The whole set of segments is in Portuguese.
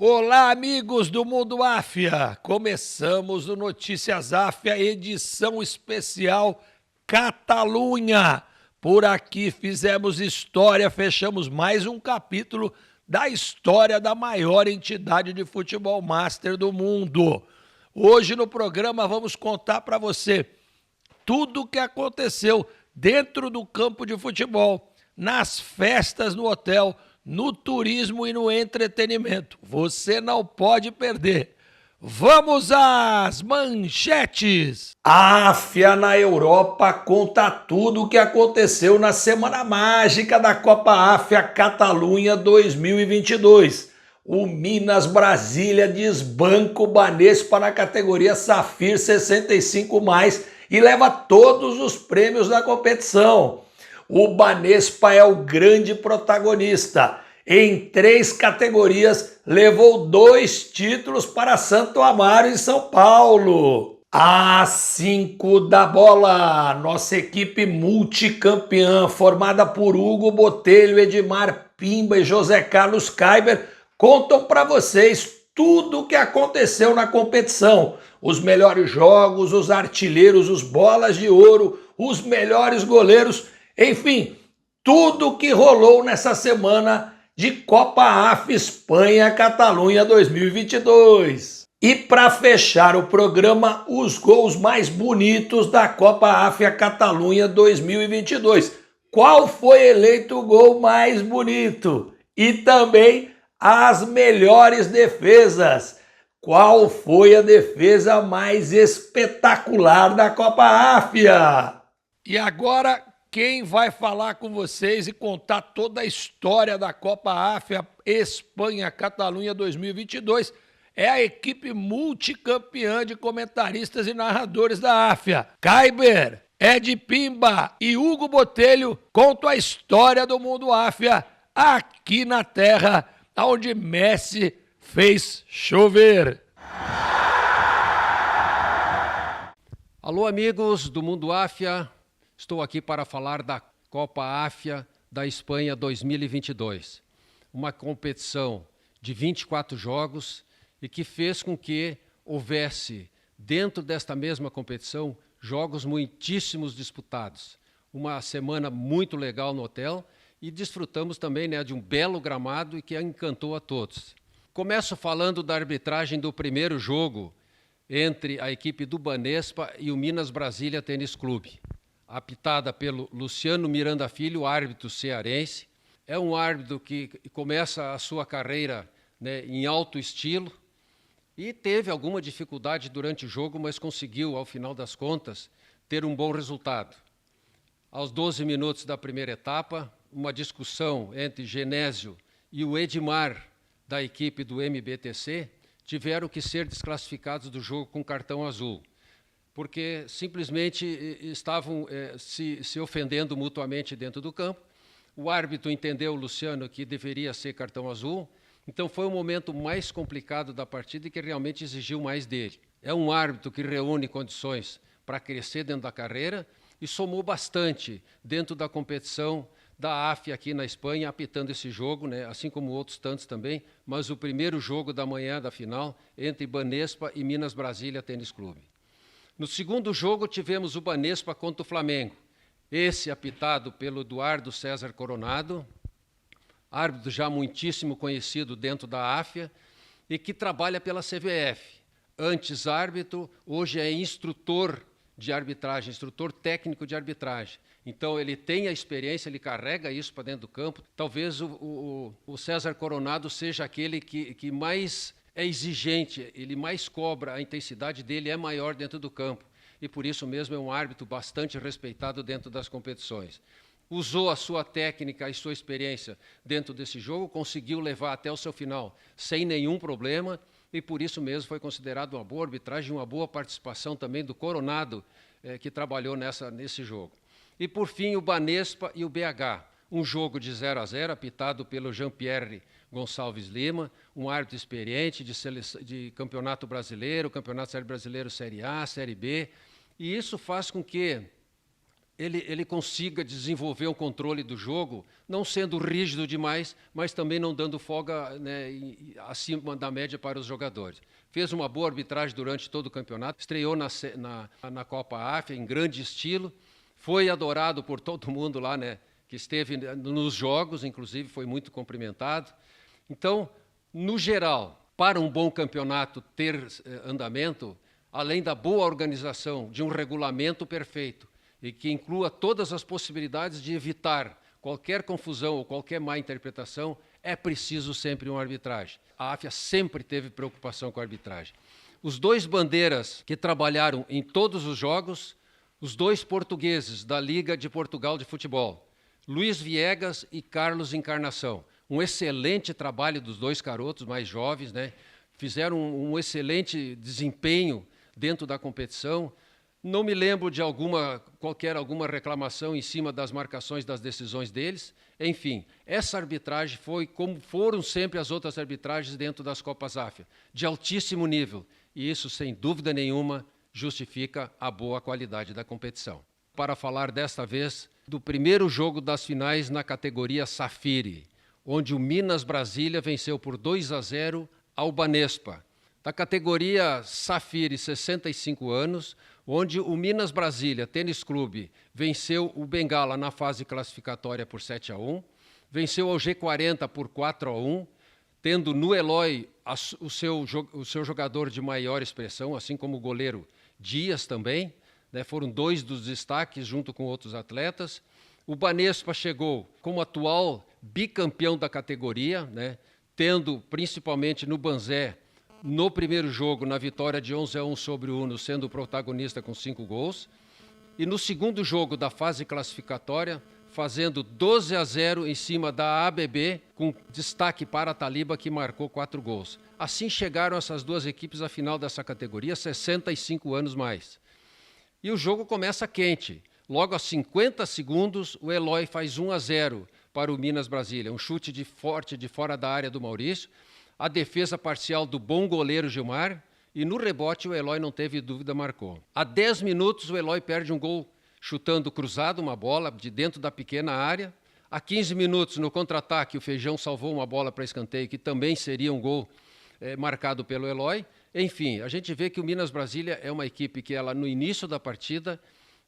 Olá, amigos do Mundo Áfia! Começamos o Notícias Áfia, edição especial Catalunha. Por aqui fizemos história, fechamos mais um capítulo da história da maior entidade de futebol master do mundo. Hoje no programa vamos contar para você tudo o que aconteceu dentro do campo de futebol, nas festas no hotel, no turismo e no entretenimento. Você não pode perder. Vamos às manchetes! A Áfia na Europa conta tudo o que aconteceu na semana mágica da Copa Áfia Catalunha 2022. O Minas Brasília desbanca o Banespa na categoria Safir 65+, e leva todos os prêmios da competição. O Banespa é o grande protagonista. Em 3 categorias, levou 2 títulos para Santo Amaro, em São Paulo. Às 5 da bola, nossa equipe multicampeã, formada por Hugo Botelho, Edmar Pimba e José Carlos Kaiber, contam para vocês tudo o que aconteceu na competição. Os melhores jogos, os artilheiros, os bolas de ouro, os melhores goleiros, enfim, tudo o que rolou nessa semana de Copa Áfia Espanha Catalunha 2022. E para fechar o programa, os gols mais bonitos da Copa Áfia Catalunha 2022. Qual foi eleito o gol mais bonito? E também as melhores defesas. Qual foi a defesa mais espetacular da Copa Áfia? E agora, quem vai falar com vocês e contar toda a história da Copa Áfia Espanha Catalunha 2022 é a equipe multicampeã de comentaristas e narradores da Áfia. Kaiber, Ed Pimba e Hugo Botelho contam a história do Mundo Áfia aqui na terra onde Messi fez chover. Alô, amigos do Mundo Áfia. Estou aqui para falar da Copa Áfia da Espanha 2022, uma competição de 24 jogos e que fez com que houvesse, dentro desta mesma competição, jogos muitíssimos disputados. Uma semana muito legal no hotel e desfrutamos também, de um belo gramado e que encantou a todos. Começo falando da arbitragem do primeiro jogo entre a equipe do Banespa e o Minas Brasília Tênis Clube, apitada pelo Luciano Miranda Filho, árbitro cearense. É um árbitro que começa a sua carreira, em alto estilo e teve alguma dificuldade durante o jogo, mas conseguiu, ao final das contas, ter um bom resultado. Aos 12 minutos da primeira etapa, uma discussão entre Genésio e o Edmar, da equipe do MBTC, tiveram que ser desclassificados do jogo com cartão azul, porque simplesmente estavam se ofendendo mutuamente dentro do campo. O árbitro entendeu, Luciano, que deveria ser cartão azul, então foi o momento mais complicado da partida e que realmente exigiu mais dele. É um árbitro que reúne condições para crescer dentro da carreira e somou bastante dentro da competição da Áfia aqui na Espanha, apitando esse jogo, assim como outros tantos também, mas o primeiro jogo da manhã da final entre Banespa e Minas Brasília Tênis Clube. No segundo jogo, tivemos o Banespa contra o Flamengo. Esse apitado pelo Eduardo César Coronado, árbitro já muitíssimo conhecido dentro da Áfia e que trabalha pela CBF. Antes árbitro, hoje é instrutor de arbitragem, instrutor técnico de arbitragem. Então, ele tem a experiência, ele carrega isso para dentro do campo. Talvez o César Coronado seja aquele que mais é exigente, ele mais cobra, a intensidade dele é maior dentro do campo. E por isso mesmo é um árbitro bastante respeitado dentro das competições. Usou a sua técnica e sua experiência dentro desse jogo, conseguiu levar até o seu final sem nenhum problema, e por isso mesmo foi considerado uma boa arbitragem, uma boa participação também do Coronado, que trabalhou nesse jogo. E por fim o Banespa e o BH, um jogo de 0-0, apitado pelo Jean-Pierre Gonçalves Lima, um árbitro experiente de campeonato brasileiro, campeonato série brasileiro Série A, Série B, e isso faz com que ele consiga desenvolver um controle do jogo, não sendo rígido demais, mas também não dando folga, né, acima da média para os jogadores. Fez uma boa arbitragem durante todo o campeonato, estreou na Copa África em grande estilo, foi adorado por todo mundo lá, né, que esteve nos jogos, inclusive foi muito cumprimentado. Então, no geral, para um bom campeonato ter andamento, além da boa organização, de um regulamento perfeito, e que inclua todas as possibilidades de evitar qualquer confusão ou qualquer má interpretação, é preciso sempre uma arbitragem. A AFIA sempre teve preocupação com a arbitragem. Os dois bandeiras que trabalharam em todos os jogos, os dois portugueses da Liga de Portugal de Futebol, Luís Viegas e Carlos Encarnação. Um excelente trabalho dos dois garotos mais jovens, né? Fizeram um excelente desempenho dentro da competição. Não me lembro de alguma reclamação em cima das marcações das decisões deles. Enfim, essa arbitragem foi como foram sempre as outras arbitragens dentro das Copas AFIA, de altíssimo nível. E isso, sem dúvida nenhuma, justifica a boa qualidade da competição. Para falar desta vez do primeiro jogo das finais na categoria Safiri, onde o Minas Brasília venceu por 2-0 ao Banespa. Da categoria Safiri, 65 anos, onde o Minas Brasília Tênis Clube venceu o Bengala na fase classificatória por 7-1, venceu ao G40 por 4-1, tendo no Eloy o seu jogador de maior expressão, assim como o goleiro Dias também, né, foram dois dos destaques junto com outros atletas. O Banespa chegou como atual bicampeão da categoria, né, tendo principalmente no Banzé, no primeiro jogo, na vitória de 11-1 sobre o Uno, sendo o protagonista com 5 gols. E no segundo jogo da fase classificatória, fazendo 12-0 em cima da ABB, com destaque para a Taliba, que marcou 4 gols. Assim chegaram essas duas equipes à final dessa categoria, 65 anos mais. E o jogo começa quente. Logo a 50 segundos, o Eloy faz 1-0 para o Minas Brasília. Um chute forte de fora da área do Maurício. A defesa parcial do bom goleiro Gilmar, e no rebote o Eloy não teve dúvida, marcou. A 10 minutos o Eloy perde um gol chutando cruzado, uma bola de dentro da pequena área. A 15 minutos, no contra-ataque, o Feijão salvou uma bola para escanteio, que também seria um gol marcado pelo Eloy. Enfim, a gente vê que o Minas Brasília é uma equipe que ela, no início da partida,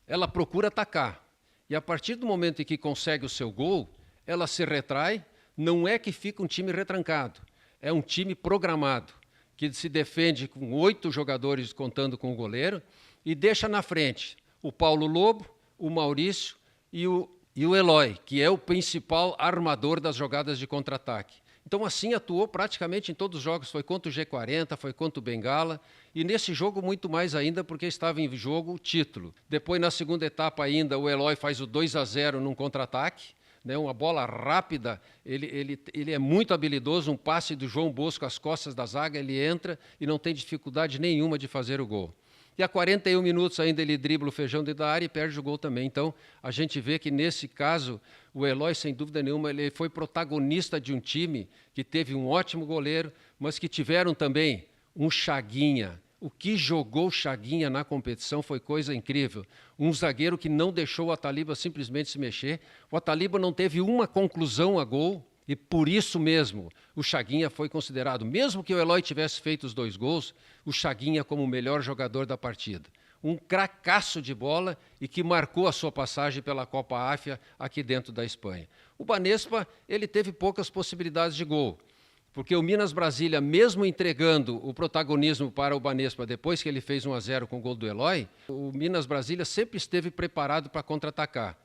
ela procura atacar. E a partir do momento em que consegue o seu gol, ela se retrai, não é que fica um time retrancado. É um time programado, que se defende com 8 jogadores contando com o goleiro e deixa na frente o Paulo Lobo, o Maurício e o Eloy, que é o principal armador das jogadas de contra-ataque. Então, assim, atuou praticamente em todos os jogos. Foi contra o G40, foi contra o Bengala, e nesse jogo muito mais ainda, porque estava em jogo o título. Depois, na segunda etapa ainda, o Eloy faz o 2-0 num contra-ataque, né, uma bola rápida, ele é muito habilidoso, um passe do João Bosco às costas da zaga, ele entra e não tem dificuldade nenhuma de fazer o gol. E a 41 minutos ainda ele dribla o Feijão dentro da área e perde o gol também. Então, a gente vê que nesse caso, o Eloy, sem dúvida nenhuma, ele foi protagonista de um time que teve um ótimo goleiro, mas que tiveram também um Chaguinha. O que jogou Chaguinha na competição foi coisa incrível. Um zagueiro que não deixou o Ataliba simplesmente se mexer. O Ataliba não teve uma conclusão a gol e por isso mesmo o Chaguinha foi considerado, mesmo que o Eloy tivesse feito os 2 gols, o Chaguinha como o melhor jogador da partida. Um cracaço de bola e que marcou a sua passagem pela Copa África aqui dentro da Espanha. O Banespa, ele teve poucas possibilidades de gol. Porque o Minas Brasília, mesmo entregando o protagonismo para o Banespa depois que ele fez 1-0 com o gol do Eloy, o Minas Brasília sempre esteve preparado para contra-atacar.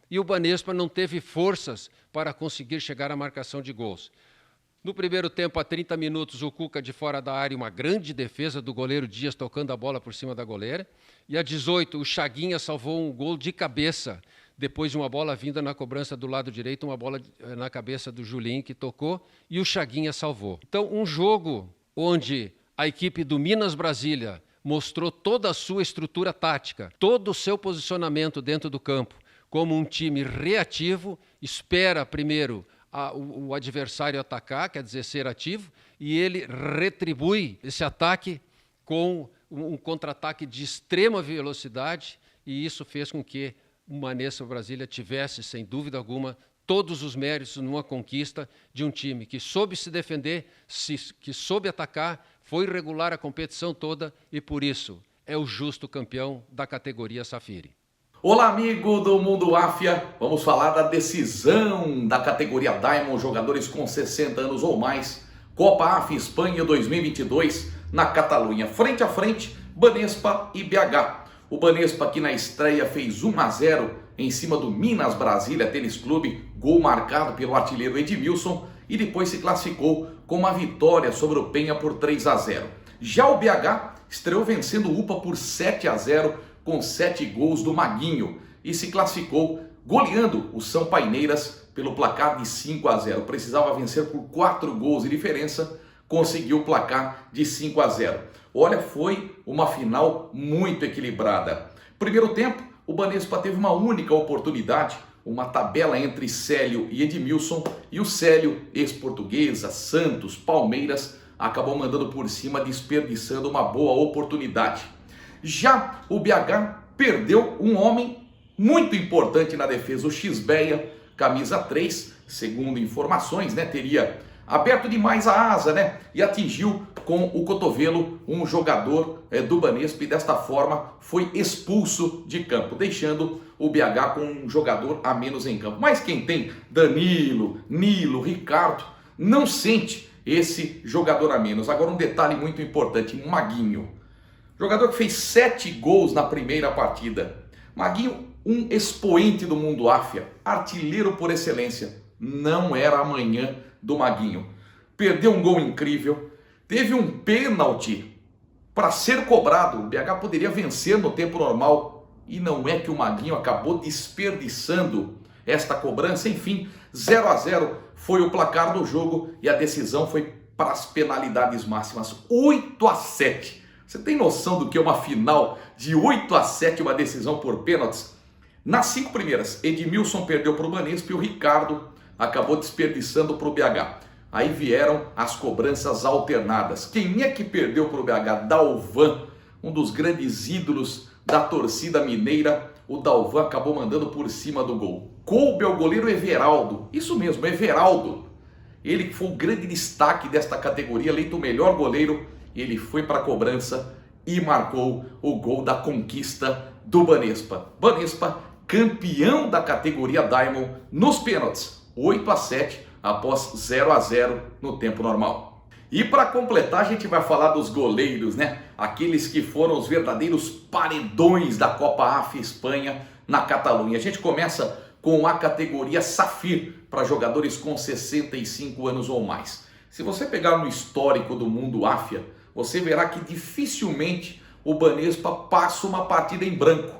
E o Banespa não teve forças para conseguir chegar à marcação de gols. No primeiro tempo, a 30 minutos, o Cuca de fora da área, uma grande defesa do goleiro Dias tocando a bola por cima da goleira. E a 18, o Chaguinha salvou um gol de cabeça, depois de uma bola vinda na cobrança do lado direito, uma bola na cabeça do Julinho que tocou e o Chaguinha salvou. Então, um jogo onde a equipe do Minas Brasília mostrou toda a sua estrutura tática, todo o seu posicionamento dentro do campo, como um time reativo, espera primeiro o adversário atacar, quer dizer, ser ativo, e ele retribui esse ataque com um contra-ataque de extrema velocidade, e isso fez com que o Banespa Brasília tivesse, sem dúvida alguma, todos os méritos numa conquista de um time que soube se defender, que soube atacar, foi regular a competição toda e, por isso, é o justo campeão da categoria Safiri. Olá, amigo do Mundo Áfia, vamos falar da decisão da categoria Diamond, jogadores com 60 anos ou mais, Copa AFIA Espanha 2022 na Catalunha, frente a frente, Banespa e BH. O Banespa aqui na estreia fez 1-0 em cima do Minas Brasília Tênis Clube, gol marcado pelo artilheiro Edmilson, e depois se classificou com uma vitória sobre o Penha por 3-0. Já o BH estreou vencendo o UPA por 7-0 com 7 gols do Maguinho e se classificou goleando o São Paineiras pelo placar de 5-0. Precisava vencer por 4 gols de diferença, conseguiu o placar de 5-0. Olha, foi uma final muito equilibrada. Primeiro tempo, o Banespa teve uma única oportunidade, uma tabela entre Célio e Edmilson, e o Célio, ex-Portuguesa, Santos, Palmeiras, acabou mandando por cima, desperdiçando uma boa oportunidade. Já o BH perdeu um homem muito importante na defesa, o Xbeia, camisa 3, segundo informações, teria aberto demais a asa, e atingiu com o cotovelo um jogador do Banespa e desta forma foi expulso de campo, deixando o BH com um jogador a menos em campo. Mas quem tem Danilo, Nilo, Ricardo, não sente esse jogador a menos. Agora um detalhe muito importante, Maguinho. Jogador que fez 7 gols na primeira partida. Maguinho, um expoente do Mundo Áfia, artilheiro por excelência. Não era amanhã do Maguinho. Perdeu um gol incrível. Teve um pênalti para ser cobrado. O BH poderia vencer no tempo normal. E não é que o Maguinho acabou desperdiçando esta cobrança. Enfim, 0-0 foi o placar do jogo e a decisão foi para as penalidades máximas. 8-7. Você tem noção do que é uma final de 8-7, uma decisão por pênaltis? Nas 5 primeiras, Edmilson perdeu para o Banespa e o Ricardo acabou desperdiçando para o BH. Aí vieram as cobranças alternadas. Quem é que perdeu para o BH? Dalvan, um dos grandes ídolos da torcida mineira. O Dalvan acabou mandando por cima do gol. Coube ao goleiro Everaldo. Isso mesmo, Everaldo. Ele que foi o grande destaque desta categoria, eleito o melhor goleiro. Ele foi para a cobrança e marcou o gol da conquista do Banespa. Banespa, campeão da categoria Diamond nos pênaltis. 8-7 após 0-0 no tempo normal. E para completar, a gente vai falar dos goleiros, Aqueles que foram os verdadeiros paredões da Copa AFIA Espanha na Catalunha. A gente começa com a categoria Safir para jogadores com 65 anos ou mais. Se você pegar no histórico do Mundo Áfia, você verá que dificilmente o Banespa passa uma partida em branco.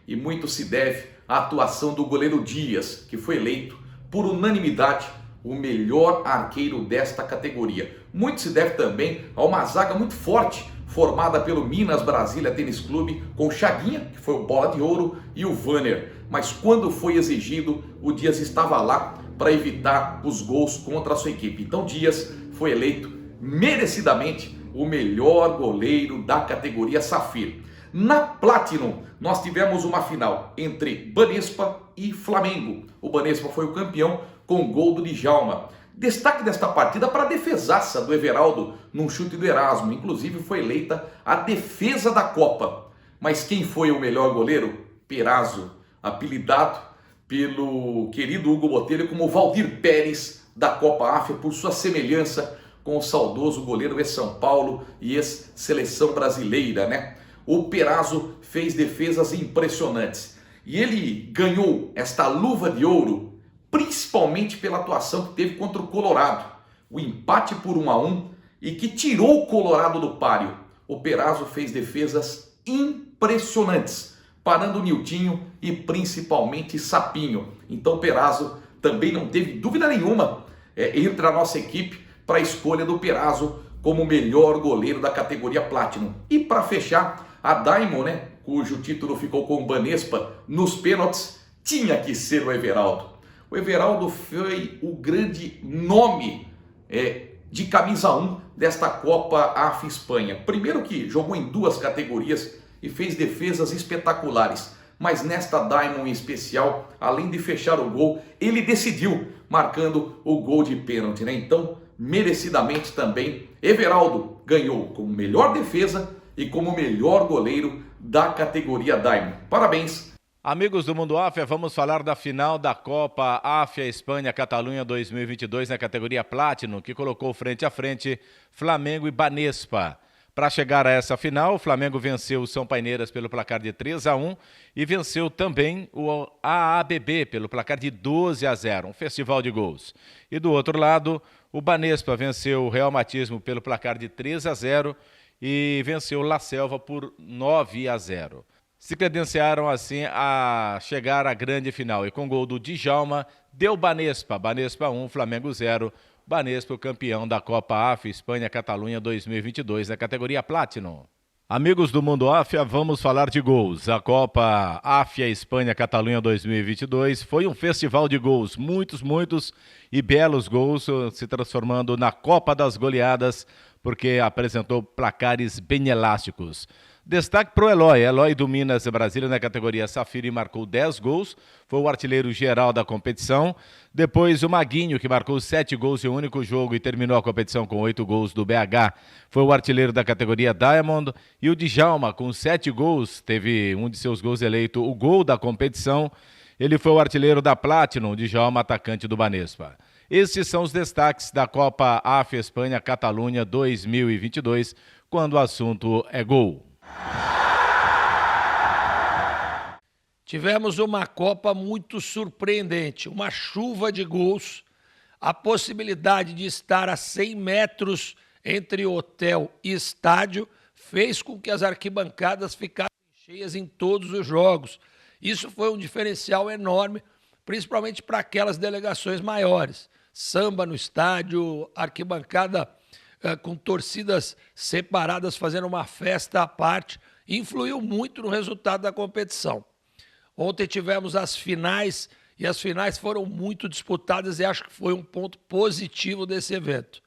E muito se deve à atuação do goleiro Dias, que foi eleito por unanimidade o melhor arqueiro desta categoria. Muito se deve também a uma zaga muito forte, formada pelo Minas Brasília Tênis Clube, com Chaguinha, que foi o bola de ouro, e o Vanner. Mas quando foi exigido, o Dias estava lá para evitar os gols contra a sua equipe. Então Dias foi eleito merecidamente o melhor goleiro da categoria Safir. Na Platinum, nós tivemos uma final entre Banespa e Flamengo. O Banespa foi o campeão com gol do Djalma. Destaque desta partida para a defesaça do Everaldo num chute do Erasmo. Inclusive foi eleita a defesa da Copa. Mas quem foi o melhor goleiro? Perazzo, apelidado pelo querido Hugo Botelho como Valdir Pérez da Copa AFIA por sua semelhança com o saudoso goleiro ex-São Paulo e ex-seleção brasileira, O Perazzo fez defesas impressionantes. E ele ganhou esta luva de ouro, principalmente pela atuação que teve contra o Colorado. O empate por 1-1 e que tirou o Colorado do páreo. O Perazzo fez defesas impressionantes, parando o Niltinho e principalmente Sapinho. Então o Perazzo também não teve dúvida nenhuma entre a nossa equipe para a escolha do Perazzo como o melhor goleiro da categoria Platinum. E para fechar, a Diamond, cujo título ficou com o Banespa nos pênaltis, tinha que ser o Everaldo. O Everaldo foi o grande nome de camisa 1 desta Copa AFIA Espanha. Primeiro que jogou em 2 categorias e fez defesas espetaculares. mas nesta Diamond em especial, além de fechar o gol, ele decidiu, marcando o gol de pênalti, né? Então, merecidamente também, Everaldo ganhou como melhor defesa e como melhor goleiro da categoria Diamond. Parabéns! Amigos do Mundo Áfia, vamos falar da final da Copa Áfia Espanha Catalunha 2022 na categoria Platinum, que colocou frente a frente Flamengo e Banespa. Para chegar a essa final, o Flamengo venceu o São Paineiras pelo placar de 3-1 e venceu também o AABB pelo placar de 12-0, um festival de gols. E do outro lado, o Banespa venceu o Real Matismo pelo placar de 3-0 e venceu o La Selva por 9-0. Se credenciaram assim a chegar à grande final e com gol do Djalma, deu Banespa 1, Flamengo 0, Banespa o campeão da Copa Áfia Espanha Catalunha 2022 na categoria Platinum. Amigos do Mundo Áfia, vamos falar de gols. A Copa Áfia Espanha Catalunha 2022 foi um festival de gols, muitos e belos gols, se transformando na Copa das Goleadas, porque apresentou placares bem elásticos. Destaque para o Eloy do Minas Brasília na categoria Safira e marcou 10 gols, foi o artilheiro geral da competição. Depois o Maguinho, que marcou 7 gols em um único jogo e terminou a competição com 8 gols do BH, foi o artilheiro da categoria Diamond. E o Djalma, com 7 gols, teve um de seus gols eleito o gol da competição. Ele foi o artilheiro da Platinum, o Djalma, atacante do Banespa. Esses são os destaques da Copa Áfia Espanha Catalunha 2022, quando o assunto é gol. Tivemos uma Copa muito surpreendente, uma chuva de gols, a possibilidade de estar a 100 metros entre hotel e estádio fez com que as arquibancadas ficassem cheias em todos os jogos. Isso foi um diferencial enorme, principalmente para aquelas delegações maiores. Samba no estádio, arquibancada com torcidas separadas fazendo uma festa à parte, influiu muito no resultado da competição. Ontem tivemos as finais e as finais foram muito disputadas e acho que foi um ponto positivo desse evento.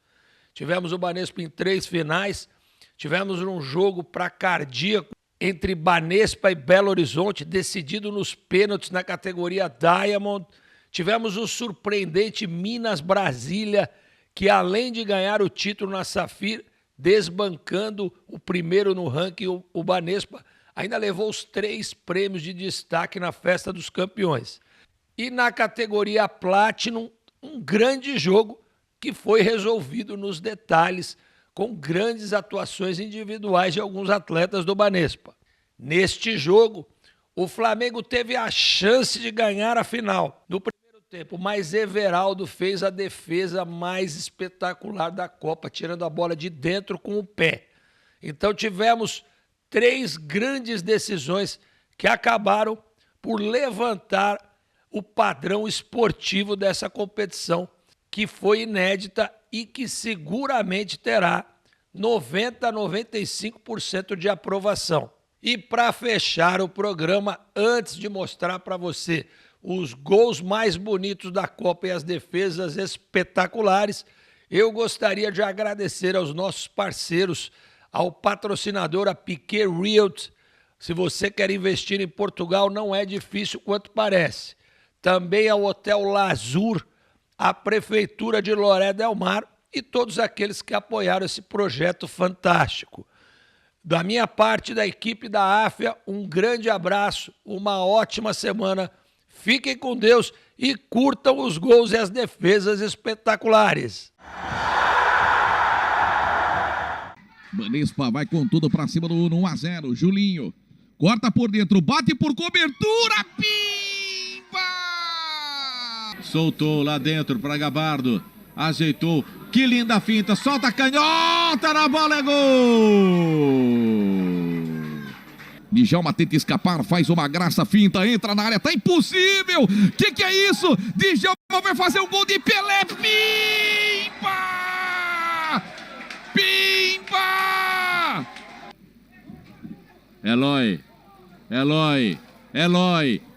Tivemos o Banespa em 3 finais, tivemos um jogo para cardíaco entre Banespa e Belo Horizonte, decidido nos pênaltis na categoria Diamond. Tivemos o surpreendente Minas Brasília, que além de ganhar o título na Safira, desbancando o primeiro no ranking, o Banespa, ainda levou os 3 prêmios de destaque na Festa dos Campeões. E na categoria Platinum, um grande jogo que foi resolvido nos detalhes, com grandes atuações individuais de alguns atletas do Banespa. Neste jogo, o Flamengo teve a chance de ganhar a final no primeiro tempo, mas Everaldo fez a defesa mais espetacular da Copa, tirando a bola de dentro com o pé. Então tivemos 3 grandes decisões que acabaram por levantar o padrão esportivo dessa competição, que foi inédita e que seguramente terá 90% a 95% de aprovação. E para fechar o programa, antes de mostrar para você os gols mais bonitos da Copa e as defesas espetaculares, eu gostaria de agradecer aos nossos parceiros, ao patrocinador, a Piquet Realty. Se você quer investir em Portugal, não é difícil quanto parece. Também ao Hotel Lazur, a Prefeitura de Lloret del Mar e todos aqueles que apoiaram esse projeto fantástico. Da minha parte, da equipe da Áfia, um grande abraço, uma ótima semana. Fiquem com Deus e curtam os gols e as defesas espetaculares. Banespa vai com tudo pra cima do 1-0. Julinho corta por dentro, bate por cobertura, pimba! Soltou lá dentro para Gabardo, ajeitou, que linda finta, solta a canhota na bola, é gol! Djalma tenta escapar, faz uma graça, finta, entra na área, tá impossível! Que é isso? Djalma vai fazer um gol de Pelé, pimba! Pimba!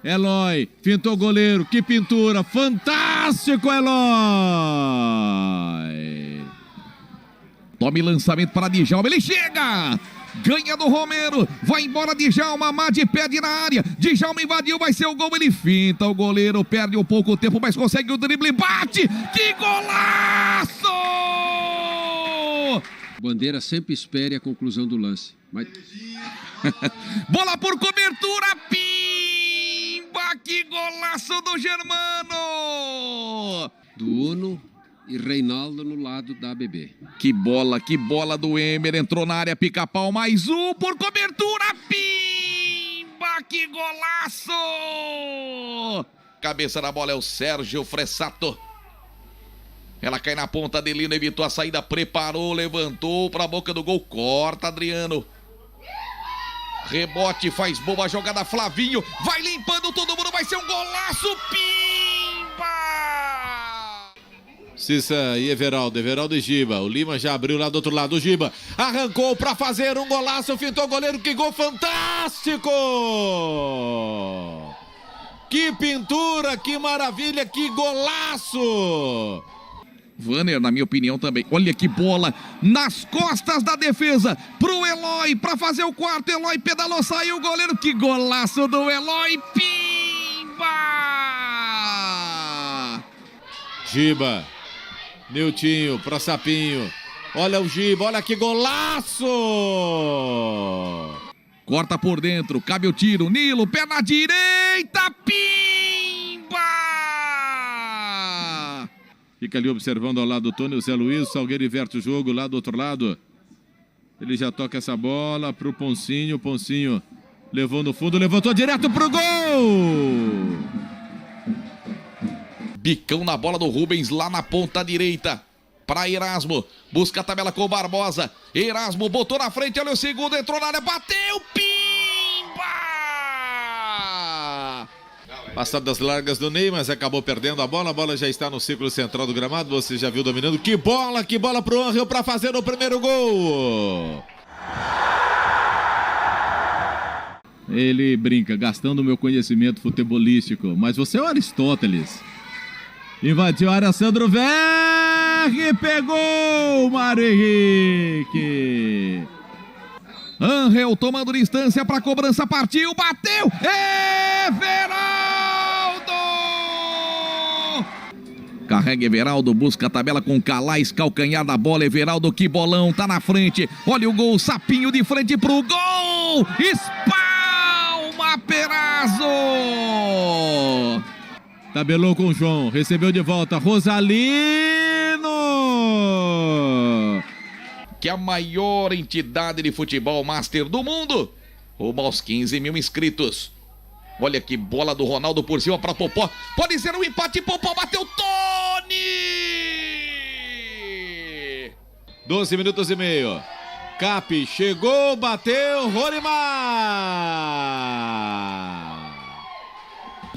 Eloy, fintou o goleiro, que pintura, fantástico, Eloy! Tome lançamento para Djalma, ele chega! Ganha do Romero. Vai embora Djalma. Amade pede na área. Djalma invadiu, vai ser o gol. Ele finta o goleiro. Perde um pouco tempo, mas consegue o drible. Bate! Que golaço! Bandeira sempre espere a conclusão do lance. Mas... Bola por cobertura. Pimba! Que golaço do Germano! do Uno e Reinaldo no lado da ABB. Que bola do Emer, entrou na área, Pica-Pau, mais um por cobertura, pimba, que golaço! Cabeça na bola é o Sérgio Fressato. Ela cai na ponta de Lino, evitou a saída, preparou, levantou para a boca do gol, corta Adriano. Rebote, faz boa jogada, Flavinho, vai limpando todo mundo, vai ser um golaço, pimba! Cissa e Everaldo e Giba. O Lima já abriu lá do outro lado. O Giba arrancou para fazer um golaço, fintou o goleiro. Que gol fantástico! Que pintura, que maravilha, que golaço! Vanner, na minha opinião também. Olha que bola nas costas da defesa pro Eloy para fazer o quarto. Eloy pedalou, saiu o goleiro. Que golaço do Eloy! Pimba! Giba. Niltinho para Sapinho. Olha o Giba, olha que golaço! Corta por dentro, cabe o tiro. Nilo, pé na direita, pimba! Fica ali observando ao lado do Tony, o Zé Luiz. O Salgueiro inverte o jogo lá do outro lado. Ele já toca essa bola pro Poncinho. Poncinho levou no fundo, levantou direto pro gol! Bicão na bola do Rubens, lá na ponta direita. Para Erasmo, busca a tabela com o Barbosa. Erasmo botou na frente, olha o segundo, entrou na área, bateu, pimba! Passadas largas do Ney, mas acabou perdendo a bola já está no círculo central do gramado, você já viu dominando. Que bola pro Angel para fazer o primeiro gol! Ele brinca, gastando o meu conhecimento futebolístico, mas você é o Aristóteles. Invadiu a área, Sandro Verri, pegou o Mário Henrique. Angel tomando distância para cobrança, partiu, bateu, Everaldo! Carrega Everaldo, busca a tabela com Calais, calcanhar da bola, Everaldo, que bolão, tá na frente, olha o gol, Sapinho de frente pro gol, espalma Perazzo! Tabelou com o João, recebeu de volta Rosalino! Que é a maior entidade de futebol master do mundo, rumo aos 15 mil inscritos. Olha que bola do Ronaldo por cima para Popó, pode ser um empate, Popó bateu, Tony! 12 minutos e meio. Cap chegou, bateu, Rorimar!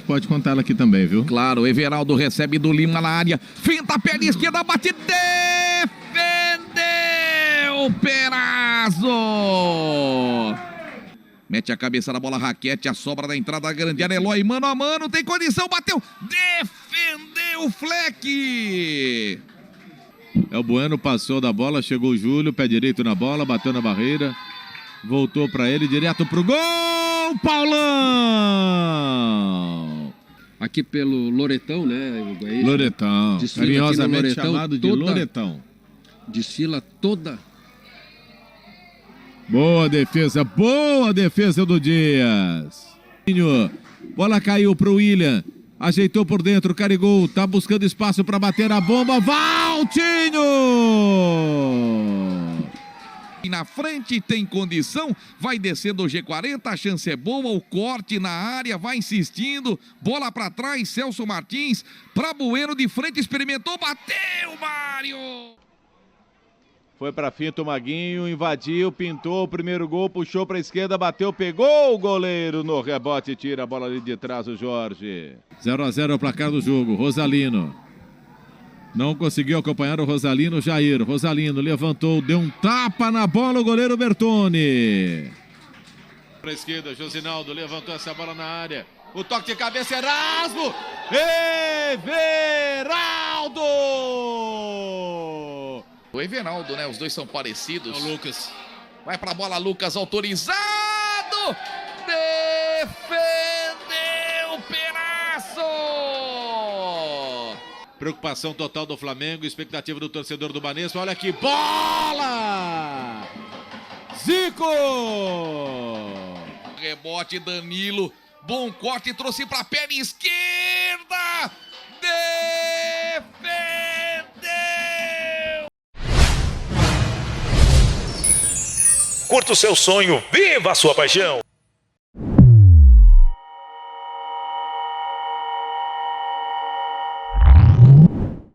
Pode contar ela aqui também, viu? Claro, Everaldo recebe do Lima na área, finta a perna esquerda, bate, defendeu Perazzo! Mete a cabeça na bola, Raquete, a sobra da entrada grande área, Eloy, mano a mano, tem condição, bateu, defendeu Fleck! É o Bueno, passou da bola, chegou o Júlio, pé direito na bola, bateu na barreira, voltou pra ele, direto pro gol, Paulão! Aqui pelo Loretão, né? Loretão, carinhosamente chamado de Loretão. Desfila toda. Boa defesa do Dias. Bola caiu pro William, ajeitou por dentro, carregou, tá buscando espaço para bater a bomba, Valtinho! Na frente tem condição, vai descendo o G40, a chance é boa, o corte na área, vai insistindo, bola para trás, Celso Martins, para Bueno de frente, experimentou, bateu, Mário! Foi pra finta o Maguinho, invadiu, pintou o primeiro gol, puxou pra esquerda, bateu, pegou o goleiro no rebote, tira a bola ali de trás o Jorge. 0-0 é o placar do jogo, Rosalino. Não conseguiu acompanhar o Rosalino, Jair. Rosalino levantou, deu um tapa na bola, o goleiro Bertone. Pra esquerda, Josinaldo levantou essa bola na área. O toque de cabeça, Erasmo! Everaldo! O Everaldo, né? Os dois são parecidos. O Lucas. Vai pra bola, Lucas, autorizado. Defendeu Penasso. Preocupação total do Flamengo, expectativa do torcedor do Banespa. Olha que bola! Zico! Rebote, Danilo. Bom corte, trouxe pra perna esquerda. Defendeu! Curta o seu sonho, viva a sua paixão!